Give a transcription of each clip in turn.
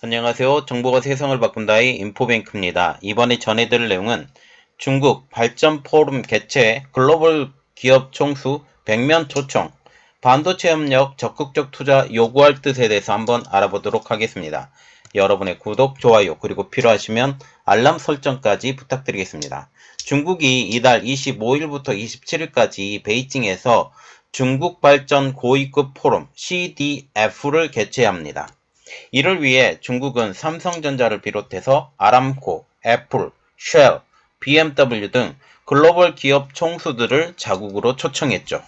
안녕하세요. 정보가 세상을 바꾼다의 인포뱅크입니다. 이번에 전해드릴 내용은 중국 발전 포럼 개최 글로벌 기업 총수 100명 초청, 반도체 협력 적극적 투자 요구할 뜻에 대해서 한번 알아보도록 하겠습니다. 여러분의 구독, 좋아요, 그리고 필요하시면 알람 설정까지 부탁드리겠습니다. 중국이 이달 25일부터 27일까지 베이징에서 중국 발전 고위급 포럼 CDF를 개최합니다. 이를 위해 중국은 삼성전자를 비롯해서 아람코, 애플, 쉘, BMW 등 글로벌 기업 총수들을 자국으로 초청했죠.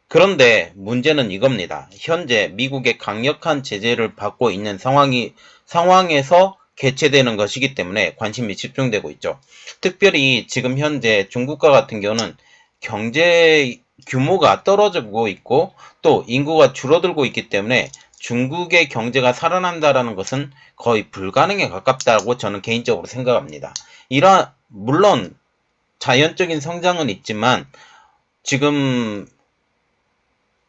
그런데 문제는 이겁니다. 현재 미국의 강력한 제재를 받고 있는 상황에서 개최되는 것이기 때문에 관심이 집중되고 있죠. 특별히 지금 현재 중국과 같은 경우는 경제 규모가 떨어지고 있고 또 인구가 줄어들고 있기 때문에 중국의 경제가 살아난다라는 것은 거의 불가능에 가깝다고 저는 개인적으로 생각합니다. 물론 자연적인 성장은 있지만 지금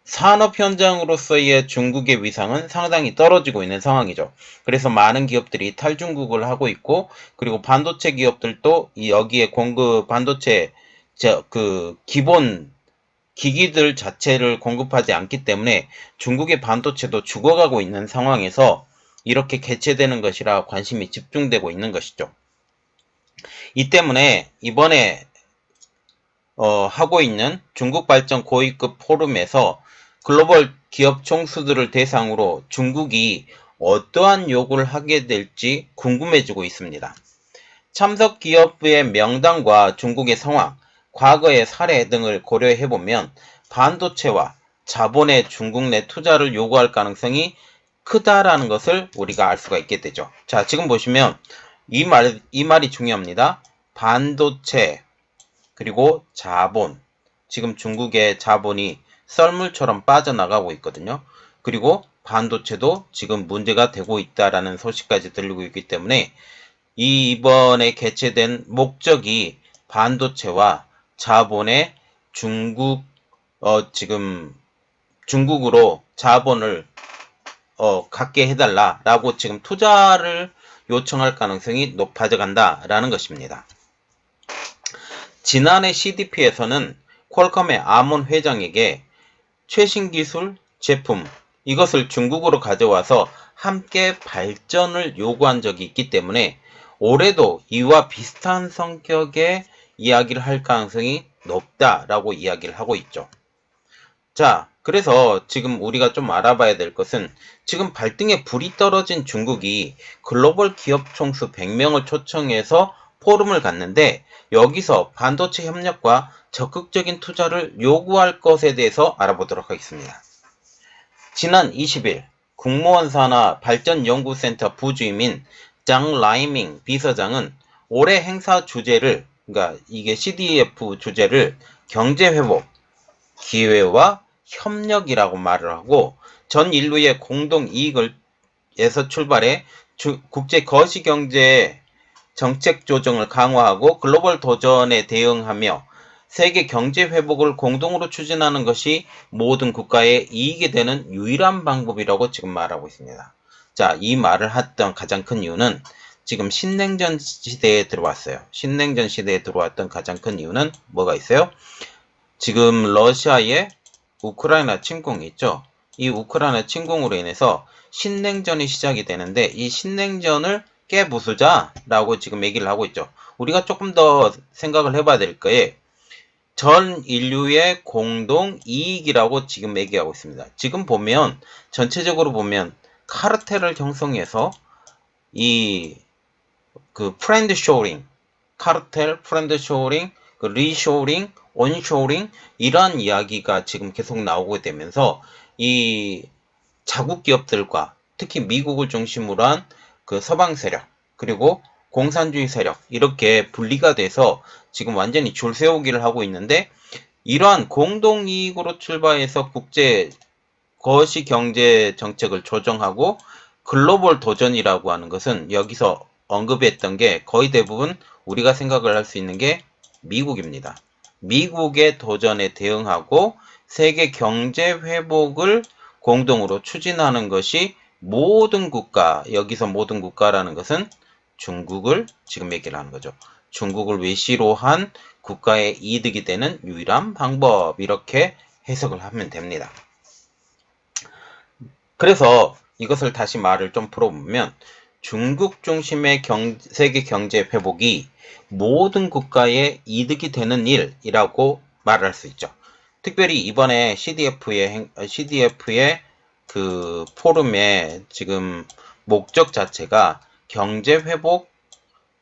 산업 현장으로서의 중국의 위상은 상당히 떨어지고 있는 상황이죠. 그래서 많은 기업들이 탈중국을 하고 있고, 그리고 반도체 기업들도 여기에 반도체 기본 기기들 자체를 공급하지 않기 때문에 중국의 반도체도 죽어가고 있는 상황에서 이렇게 개최되는 것이라 관심이 집중되고 있는 것이죠. 이 때문에 이번에 하고 있는 중국 발전 고위급 포럼에서 글로벌 기업 총수들을 대상으로 중국이 어떠한 요구를 하게 될지 궁금해지고 있습니다. 참석 기업의 명단과 중국의 상황, 과거의 사례 등을 고려해보면 반도체와 자본의 중국 내 투자를 요구할 가능성이 크다라는 것을 우리가 알 수가 있게 되죠. 자, 지금 보시면 이 말이 중요합니다. 반도체, 그리고 자본. 지금 중국의 자본이 썰물처럼 빠져나가고 있거든요. 그리고 반도체도 지금 문제가 되고 있다라는 소식까지 들리고 있기 때문에 이번에 개최된 목적이 반도체와 자본의 지금 중국으로 자본을 갖게 해달라라고 지금 투자를 요청할 가능성이 높아져 간다라는 것입니다. 지난해 CDP에서는 퀄컴의 아몬 회장에게 최신 기술, 제품, 이것을 중국으로 가져와서 함께 발전을 요구한 적이 있기 때문에 올해도 이와 비슷한 성격의 이야기를 할 가능성이 높다라고 이야기를 하고 있죠. 자, 그래서 지금 우리가 좀 알아봐야 될 것은 지금 발등에 불이 떨어진 중국이 글로벌 기업 총수 100명을 초청해서 포럼을 갖는데 여기서 반도체 협력과 적극적인 투자를 요구할 것에 대해서 알아보도록 하겠습니다. 지난 20일 국무원 산하 발전연구센터 부주임인 장 라이밍 비서장은 올해 행사 주제를, 그러니까 이게 CDF 주제를 경제회복, 기회와 협력이라고 말을 하고 전 인류의 공동 이익에서 출발해 국제 거시경제 정책 조정을 강화하고 글로벌 도전에 대응하며 세계 경제 회복을 공동으로 추진하는 것이 모든 국가의 이익이 되는 유일한 방법이라고 지금 말하고 있습니다. 자, 이 말을 했던 가장 큰 이유는 지금 신냉전 시대에 들어왔어요. 신냉전 시대에 들어왔던 가장 큰 이유는 뭐가 있어요? 지금 러시아의 우크라이나 침공이 있죠. 이 우크라이나 침공으로 인해서 신냉전이 시작이 되는데 이 신냉전을 깨부수자라고 지금 얘기를 하고 있죠. 우리가 조금 더 생각을 해봐야 될 거예요. 전 인류의 공동 이익이라고 지금 얘기하고 있습니다. 지금 보면 전체적으로 보면 카르텔을 형성해서 프렌드 쇼링, 카르텔, 프렌드 쇼링, 리쇼링, 온쇼링 이러한 이야기가 지금 계속 나오게 되면서 이 자국 기업들과 특히 미국을 중심으로 한 서방 세력 그리고 공산주의 세력 이렇게 분리가 돼서 지금 완전히 줄 세우기를 하고 있는데 이러한 공동이익으로 출발해서 국제 거시 경제 정책을 조정하고 글로벌 도전이라고 하는 것은 여기서 언급했던 게 거의 대부분 우리가 생각을 할 수 있는 게 미국입니다. 미국의 도전에 대응하고 세계 경제 회복을 공동으로 추진하는 것이 모든 국가, 여기서 모든 국가라는 것은 중국을 지금 얘기를 하는 거죠. 중국을 외시로 한 국가의 이득이 되는 유일한 방법, 이렇게 해석을 하면 됩니다. 그래서 이것을 다시 말을 좀 풀어보면 중국 중심의 세계 경제 회복이 모든 국가의 이득이 되는 일이라고 말할 수 있죠. 특별히 이번에 CDF의 그 포럼의 지금 목적 자체가 경제 회복,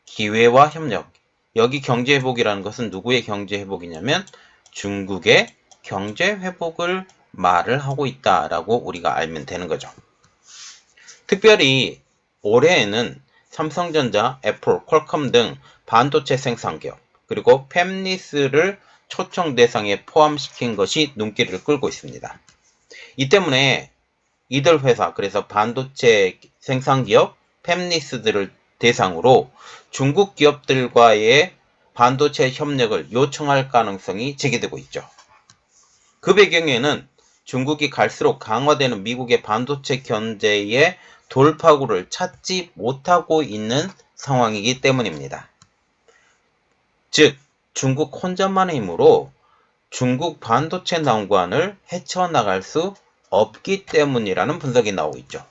기회와 협력. 여기 경제 회복이라는 것은 누구의 경제 회복이냐면 중국의 경제 회복을 말을 하고 있다라고 우리가 알면 되는 거죠. 특별히 올해에는 삼성전자, 애플, 퀄컴 등 반도체 생산기업, 그리고 팹리스를 초청 대상에 포함시킨 것이 눈길을 끌고 있습니다. 이 때문에 이들 회사, 그래서 반도체 생산기업, 팹리스들을 대상으로 중국 기업들과의 반도체 협력을 요청할 가능성이 제기되고 있죠. 그 배경에는 중국이 갈수록 강화되는 미국의 반도체 견제의 돌파구를 찾지 못하고 있는 상황이기 때문입니다. 즉, 중국 혼자만의 힘으로 중국 반도체 난관을 헤쳐나갈 수 없기 때문이라는 분석이 나오고 있죠.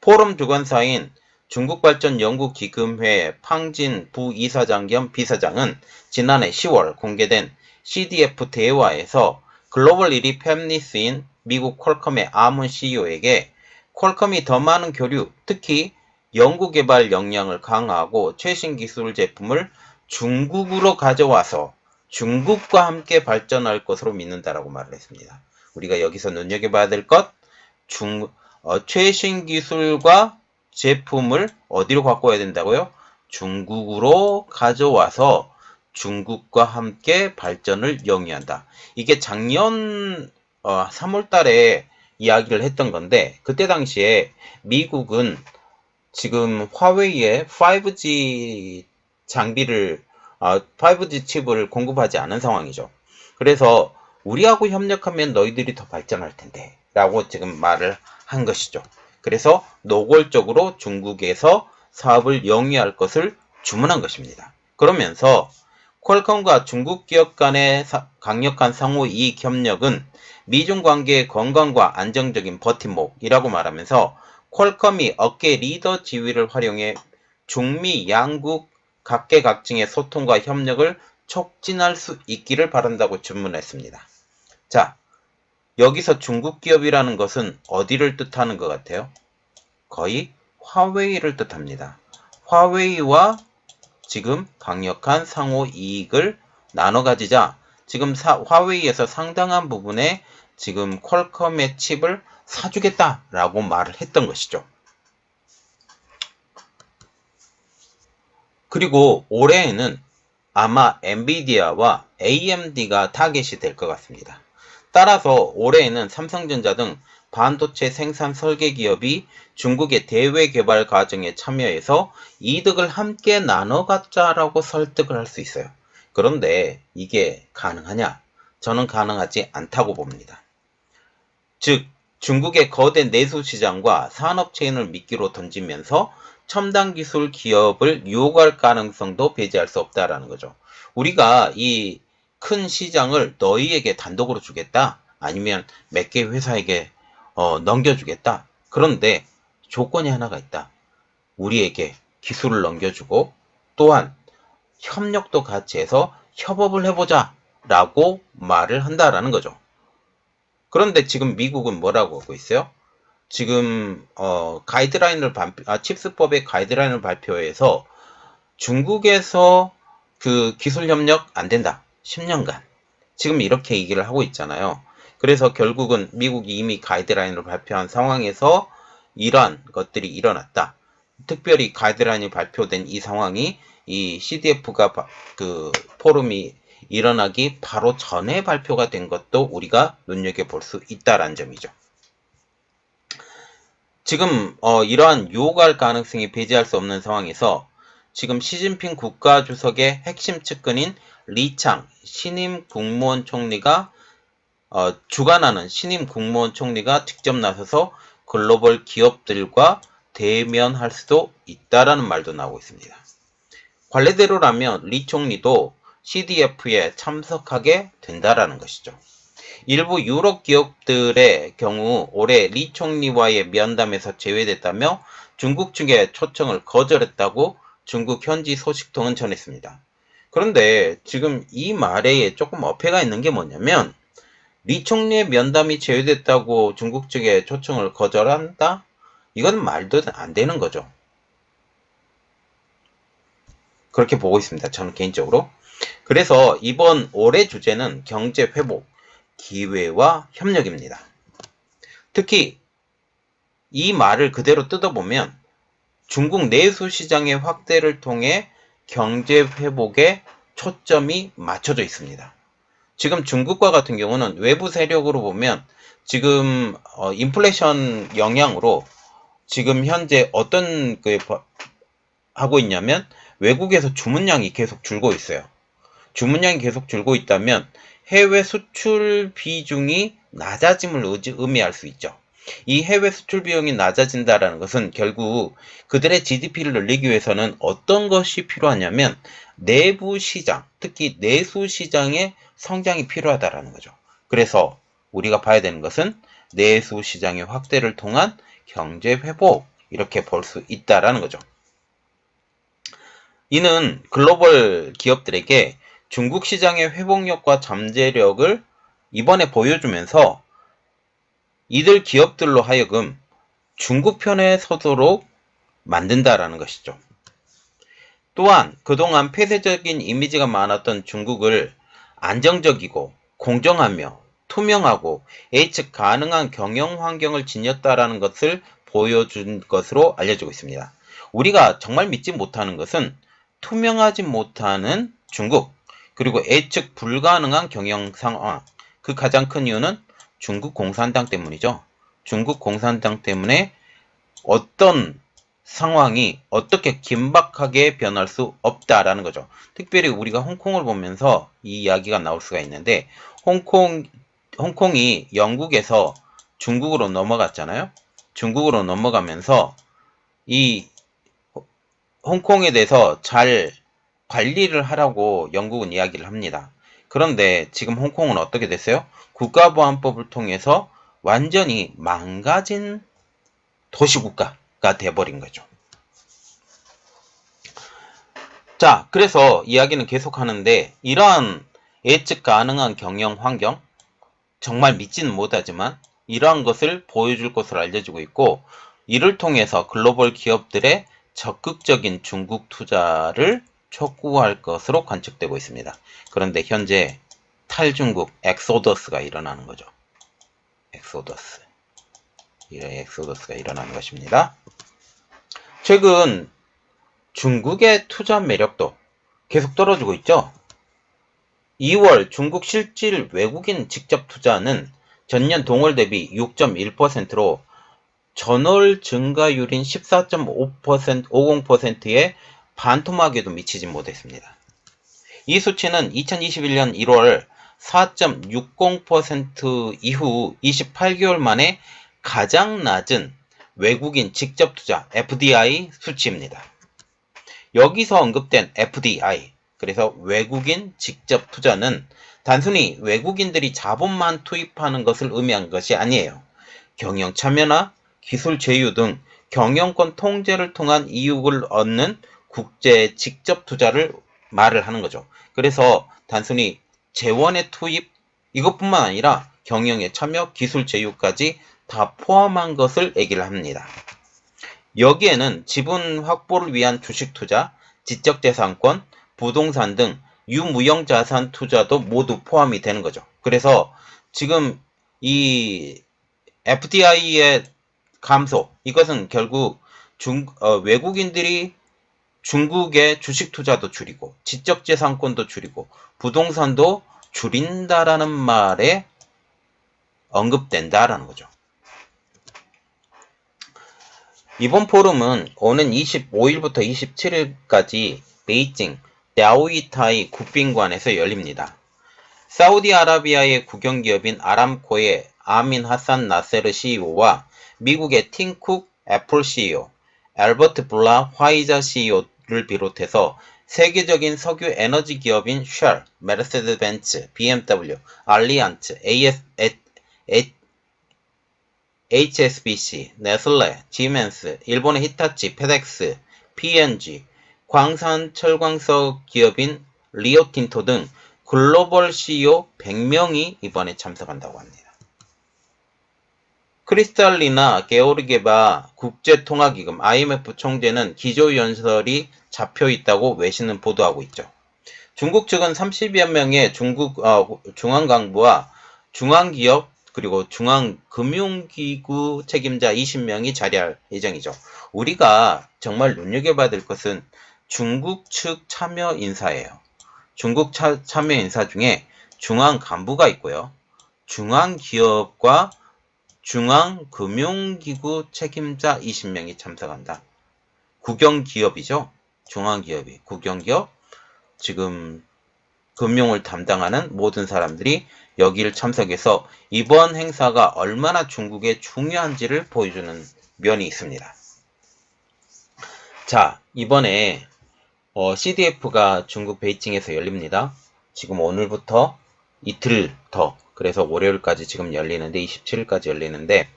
포럼 주관사인 중국발전연구기금회 팡진 부이사장 겸 비사장은 지난해 10월 공개된 CDF 대화에서 글로벌 1위 팹리스인 미국 퀄컴의 아문 CEO에게 퀄컴이 더 많은 교류, 특히 연구개발 역량을 강화하고 최신 기술 제품을 중국으로 가져와서 중국과 함께 발전할 것으로 믿는다라고 말을 했습니다. 우리가 여기서 눈여겨봐야 될 것, 최신 기술과 제품을 어디로 갖고 와야 된다고요? 중국으로 가져와서 중국과 함께 발전을 영위한다. 이게 작년 3월 달에 이야기를 했던 건데, 그때 당시에 미국은 지금 화웨이에 5G 장비를 5G 칩을 공급하지 않은 상황이죠. 그래서 우리하고 협력하면 너희들이 더 발전할 텐데 라고 지금 말을 한 것이죠. 그래서 노골적으로 중국에서 사업을 영위할 것을 주문한 것입니다. 그러면서 퀄컴과 중국 기업 간의 강력한 상호 이익 협력은 미중 관계의 건강과 안정적인 버팀목이라고 말하면서 퀄컴이 업계 리더 지위를 활용해 중미 양국 각계각층의 소통과 협력을 촉진할 수 있기를 바란다고 주문했습니다. 자, 여기서 중국 기업이라는 것은 어디를 뜻하는 것 같아요? 거의 화웨이를 뜻합니다. 화웨이와 지금 강력한 상호 이익을 나눠 가지자 지금 화웨이에서 상당한 부분에 지금 퀄컴의 칩을 사주겠다라고 말을 했던 것이죠. 그리고 올해에는 아마 엔비디아와 AMD가 타겟이 될 것 같습니다. 따라서 올해에는 삼성전자 등 반도체 생산 설계 기업이 중국의 대외 개발 과정에 참여해서 이득을 함께 나눠 갖자라고 설득을 할 수 있어요. 그런데 이게 가능하냐? 저는 가능하지 않다고 봅니다. 즉, 중국의 거대 내수 시장과 산업 체인을 미끼로 던지면서 첨단 기술 기업을 유혹할 가능성도 배제할 수 없다라는 거죠. 우리가 이 큰 시장을 너희에게 단독으로 주겠다, 아니면 몇 개 회사에게 넘겨주겠다. 그런데 조건이 하나가 있다. 우리에게 기술을 넘겨주고 또한 협력도 같이 해서 협업을 해보자 라고 말을 한다라는 거죠. 그런데 지금 미국은 뭐라고 하고 있어요? 지금 가이드라인을 칩스법의 가이드라인을 발표해서 중국에서 그 기술 협력 안 된다. 10년간. 지금 이렇게 얘기를 하고 있잖아요. 그래서 결국은 미국이 이미 가이드라인을 발표한 상황에서 이러한 것들이 일어났다. 특별히 가이드라인이 발표된 이 상황이 이 CDF가 그 포럼이 일어나기 바로 전에 발표가 된 것도 우리가 눈여겨볼 수 있다라는 점이죠. 지금 이러한 유혹할 가능성이 배제할 수 없는 상황에서 지금 시진핑 국가주석의 핵심 측근인 리창 신임 국무원 총리가 주관하는 신임 국무원 총리가 직접 나서서 글로벌 기업들과 대면할 수도 있다라는 말도 나오고 있습니다. 관례대로라면 리 총리도 CDF에 참석하게 된다라는 것이죠. 일부 유럽 기업들의 경우 올해 리 총리와의 면담에서 제외됐다며 중국 측의 초청을 거절했다고 중국 현지 소식통은 전했습니다. 그런데 지금 이 말에 조금 어폐가 있는 게 뭐냐면 리 총리의 면담이 제외됐다고 중국 측의 초청을 거절한다? 이건 말도 안 되는 거죠. 그렇게 보고 있습니다. 저는 개인적으로. 그래서 이번 올해 주제는 경제 회복, 기회와 협력입니다. 특히 이 말을 그대로 뜯어보면 중국 내수 시장의 확대를 통해 경제 회복에 초점이 맞춰져 있습니다. 지금 중국과 같은 경우는 외부 세력으로 보면 지금 인플레이션 영향으로 지금 현재 어떤 하고 있냐면 외국에서 주문량이 계속 줄고 있어요. 주문량이 계속 줄고 있다면 해외 수출 비중이 낮아짐을 의미할 수 있죠. 이 해외 수출 비용이 낮아진다는 것은 결국 그들의 GDP를 늘리기 위해서는 어떤 것이 필요하냐면 내부 시장, 특히 내수 시장의 성장이 필요하다는 거죠. 그래서 우리가 봐야 되는 것은 내수 시장의 확대를 통한 경제 회복, 이렇게 볼 수 있다는 거죠. 이는 글로벌 기업들에게 중국 시장의 회복력과 잠재력을 이번에 보여주면서 이들 기업들로 하여금 중국 편에 서도록 만든다라는 것이죠. 또한 그동안 폐쇄적인 이미지가 많았던 중국을 안정적이고 공정하며 투명하고 예측 가능한 경영 환경을 지녔다라는 것을 보여준 것으로 알려지고 있습니다. 우리가 정말 믿지 못하는 것은 투명하지 못하는 중국, 그리고 예측 불가능한 경영 상황. 그 가장 큰 이유는 중국 공산당 때문이죠. 중국 공산당 때문에 어떤 상황이 어떻게 긴박하게 변할 수 없다라는 거죠. 특별히 우리가 홍콩을 보면서 이 이야기가 나올 수가 있는데 홍콩이 영국에서 중국으로 넘어갔잖아요. 중국으로 넘어가면서 이 홍콩에 대해서 잘 관리를 하라고 영국은 이야기를 합니다. 그런데 지금 홍콩은 어떻게 됐어요? 국가보안법을 통해서 완전히 망가진 도시국가가 돼버린 거죠. 자, 그래서 이야기는 계속하는데 이러한 예측 가능한 경영 환경, 정말 믿지는 못하지만 이러한 것을 보여줄 것으로 알려지고 있고, 이를 통해서 글로벌 기업들의 적극적인 중국 투자를 촉구할 것으로 관측되고 있습니다. 그런데 현재 탈중국 엑소더스가 일어나는 거죠. 엑소더스가 일어나는 것입니다. 최근 중국의 투자 매력도 계속 떨어지고 있죠. 2월 중국 실질 외국인 직접 투자는 전년 동월 대비 6.1%로 전월 증가율인 14.50%의 반토막에도 미치지 못했습니다. 이 수치는 2021년 1월 4.60% 이후 28개월 만에 가장 낮은 외국인 직접 투자 FDI 수치입니다. 여기서 언급된 FDI, 그래서 외국인 직접 투자는 단순히 외국인들이 자본만 투입하는 것을 의미한 것이 아니에요. 경영 참여나 기술 제휴 등 경영권 통제를 통한 이익을 얻는 국제 직접 투자를 말을 하는 거죠. 그래서 단순히 재원의 투입, 이것뿐만 아니라 경영에 참여, 기술 제휴까지 다 포함한 것을 얘기를 합니다. 여기에는 지분 확보를 위한 주식 투자, 지적재산권, 부동산 등 유무형 자산 투자도 모두 포함이 되는 거죠. 그래서 지금 이 FDI의 감소, 이것은 결국 외국인들이 중국의 주식 투자도 줄이고 지적재산권도 줄이고 부동산도 줄인다라는 말에 언급된다라는 거죠. 이번 포럼은 오는 25일부터 27일까지 베이징 랴오이타이 국빈관에서 열립니다. 사우디아라비아의 국영기업인 아람코의 아민 하산 나세르 CEO와 미국의 팀 쿡 애플 CEO, 앨버트 블라 화이자 CEO를 비롯해서 세계적인 석유 에너지 기업인 쉘, 메르세데스 벤츠, BMW, 알리안츠, HSBC, 네슬레, 지멘스, 일본의 히타치, 페덱스, P&G, 광산 철광석 기업인 리오틴토 등 글로벌 CEO 100명이 이번에 참석한다고 합니다. 크리스탈리나 게오르기에바 국제통화기금 IMF 총재는 기조연설이 잡혀있다고 외신은 보도하고 있죠. 중국 측은 30여 명의 중국 중앙강부와 중앙기업 그리고 중앙금융기구 책임자 20명이 자리할 예정이죠. 우리가 정말 눈여겨봐야 될 것은 중국 측 참여 인사예요. 중국 참여 인사 중에 중앙간부가 있고요. 중앙기업과 중앙금융기구 책임자 20명이 참석한다. 국영기업이죠. 중앙기업이. 국영기업, 지금 금융을 담당하는 모든 사람들이 여기를 참석해서 이번 행사가 얼마나 중국에 중요한지를 보여주는 면이 있습니다. 자, 이번에 CDF가 중국 베이징에서 열립니다. 지금 오늘부터 이틀 더, 그래서 월요일까지 지금 열리는데 27일까지 열리는데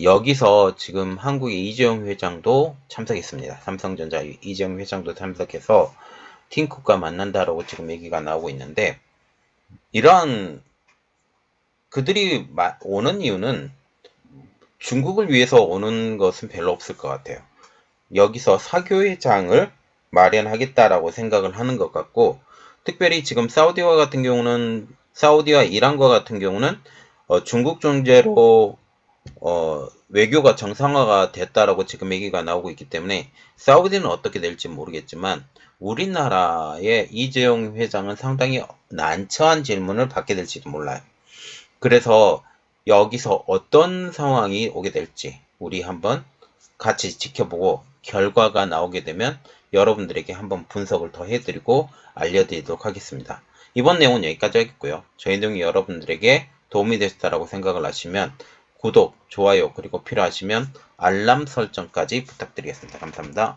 여기서 지금 한국의 이재용 회장도 참석했습니다. 삼성전자 이재용 회장도 참석해서 팀쿡과 만난다라고 지금 얘기가 나오고 있는데, 이러한 그들이 오는 이유는 중국을 위해서 오는 것은 별로 없을 것 같아요. 여기서 사교회장을 마련하겠다라고 생각을 하는 것 같고, 특별히 지금 사우디와 이란과 같은 경우는 중국 존재로 외교가 정상화가 됐다라고 지금 얘기가 나오고 있기 때문에 사우디는 어떻게 될지 모르겠지만 우리나라의 이재용 회장은 상당히 난처한 질문을 받게 될지도 몰라요. 그래서 여기서 어떤 상황이 오게 될지 우리 한번 같이 지켜보고 결과가 나오게 되면 여러분들에게 한번 분석을 더 해드리고 알려드리도록 하겠습니다. 이번 내용은 여기까지 하겠고요. 저희 내용이 여러분들에게 도움이 되셨다라고 생각을 하시면 구독, 좋아요, 그리고 필요하시면 알람 설정까지 부탁드리겠습니다. 감사합니다.